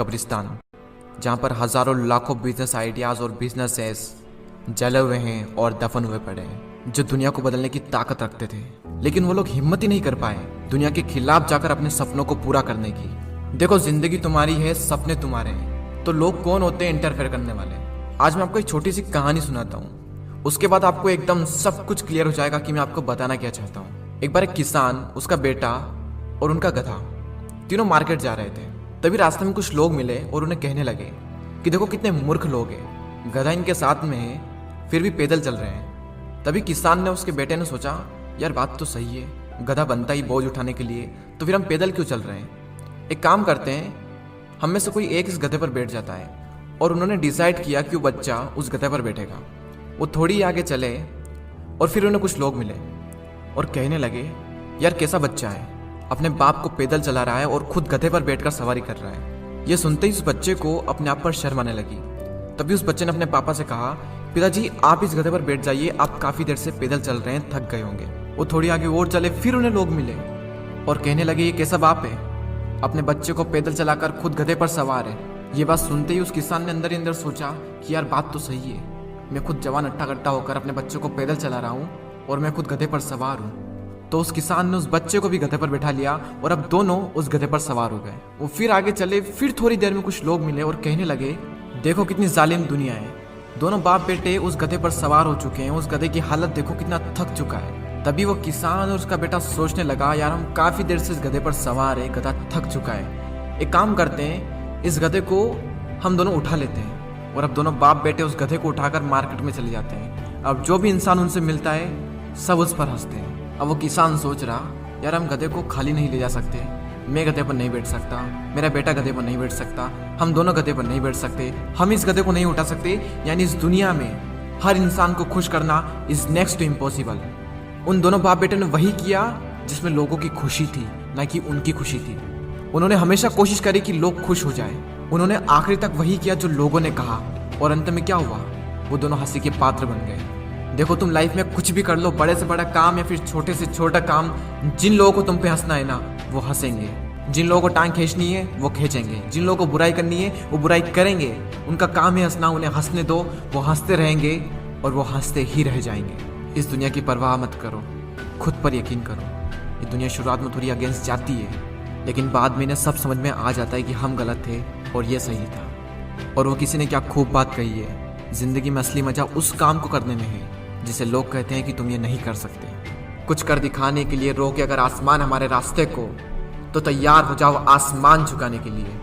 कब्रिस्तान, जहाँ पर हजारों लाखों बिजनेस आइडियाज और बिजनेसेस जले हुए हैं और दफन हुए पड़े हैं, जो दुनिया को बदलने की ताकत रखते थे, लेकिन वो लोग हिम्मत ही नहीं कर पाए दुनिया के खिलाफ जाकर अपने सपनों को पूरा करने की। देखो, जिंदगी तुम्हारी है, सपने तुम्हारे हैं, तो लोग कौन होते हैं इंटरफेयर करने वाले। आज मैं आपको एक छोटी सी कहानी सुनाता हूँ, उसके बाद आपको एकदम सब कुछ क्लियर हो जाएगा कि मैं आपको बताना क्या चाहता हूँ। एक बार एक किसान, उसका बेटा और उनका गधा तीनों मार्केट जा रहे थे। तभी रास्ते में कुछ लोग मिले और उन्हें कहने लगे कि देखो कितने मूर्ख लोग हैं, गधा इनके साथ में है फिर भी पैदल चल रहे हैं। तभी किसान ने, उसके बेटे ने सोचा, यार बात तो सही है, गधा बनता ही बोझ उठाने के लिए, तो फिर हम पैदल क्यों चल रहे हैं। एक काम करते हैं, हम में से कोई एक इस गधे पर बैठ जाता है। और उन्होंने डिसाइड किया कि वो बच्चा उस गधे पर बैठेगा। वो थोड़ी आगे चले और फिर उन्हें कुछ लोग मिले और कहने लगे, यार कैसा बच्चा है, अपने बाप को पैदल चला रहा है और खुद गधे पर बैठकर सवारी कर रहा है। ये सुनते ही उस बच्चे को अपने आप पर शर्म आने लगी। तभी उस बच्चे ने अपने पापा से कहा, पिताजी आप इस गधे पर बैठ जाइए, आप काफी देर से पैदल चल रहे हैं, थक गए होंगे। वो थोड़ी आगे और चले, फिर उन्हें लोग मिले और कहने लगे, ये कैसा बाप है, अपने बच्चे को पैदल चलाकर खुद गधे पर सवार है। ये बात सुनते ही उस किसान ने अंदर ही अंदर सोचा कि यार बात तो सही है, मैं खुद जवान अट्टा कट्टा होकर अपने बच्चे को पैदल चला रहा हूँ और मैं खुद गधे पर सवार हूँ। तो उस किसान ने उस बच्चे को भी गधे पर बैठा लिया और अब दोनों उस गधे पर सवार हो गए। वो फिर आगे चले, फिर थोड़ी देर में कुछ लोग मिले और कहने लगे, देखो कितनी जालिम दुनिया है, दोनों बाप बेटे उस गधे पर सवार हो चुके हैं, उस गधे की हालत देखो कितना थक चुका है। तभी वो किसान और उसका बेटा सोचने लगा, यार हम काफी देर से इस गधे पर सवार है, गधा थक चुका है, एक काम करते हैं, इस गधे को हम दोनों उठा लेते हैं। और अब दोनों बाप बेटे उस गधे को उठाकर मार्केट में चले जाते हैं। अब जो भी इंसान उनसे मिलता है सब उस पर हंसते हैं। अब वो किसान सोच रहा, यार हम गधे को खाली नहीं ले जा सकते, मैं गधे पर नहीं बैठ सकता, मेरा बेटा गधे पर नहीं बैठ सकता, हम दोनों गधे पर नहीं बैठ सकते, हम इस गधे को नहीं उठा सकते, यानी इस दुनिया में हर इंसान को खुश करना इज नेक्स्ट टू इम्पॉसिबल। उन दोनों बाप बेटे ने वही किया जिसमें लोगों की खुशी थी, ना कि उनकी खुशी थी। उन्होंने हमेशा कोशिश करी कि लोग खुश हो जाए। उन्होंने आखिरी तक वही किया जो लोगों ने कहा, और अंत में क्या हुआ, वो दोनों हंसी के पात्र बन गए। देखो, तुम लाइफ में कुछ भी कर लो, बड़े से बड़ा काम या फिर छोटे से छोटा काम, जिन लोगों को तुम पे हंसना है ना, वो हंसेंगे। जिन लोगों को टांग खींचनी है वो खींचेंगे, जिन लोगों को बुराई करनी है वो बुराई करेंगे। उनका काम है हंसना, उन्हें हंसने दो, वो हंसते रहेंगे और वो हंसते ही रह जाएंगे। इस दुनिया की परवाह मत करो, खुद पर यकीन करो। ये दुनिया शुरुआत में थोड़ी अगेंस्ट जाती है, लेकिन बाद में इन्हें सब समझ में आ जाता है कि हम गलत थे और ये सही था। और वो किसी ने क्या खूब बात कही है, जिंदगी में असली मजा उस काम को करने में है जिसे लोग कहते हैं कि तुम ये नहीं कर सकते। कुछ कर दिखाने के लिए रोके अगर आसमान हमारे रास्ते को, तो तैयार हो जाओ आसमान झुकाने के लिए।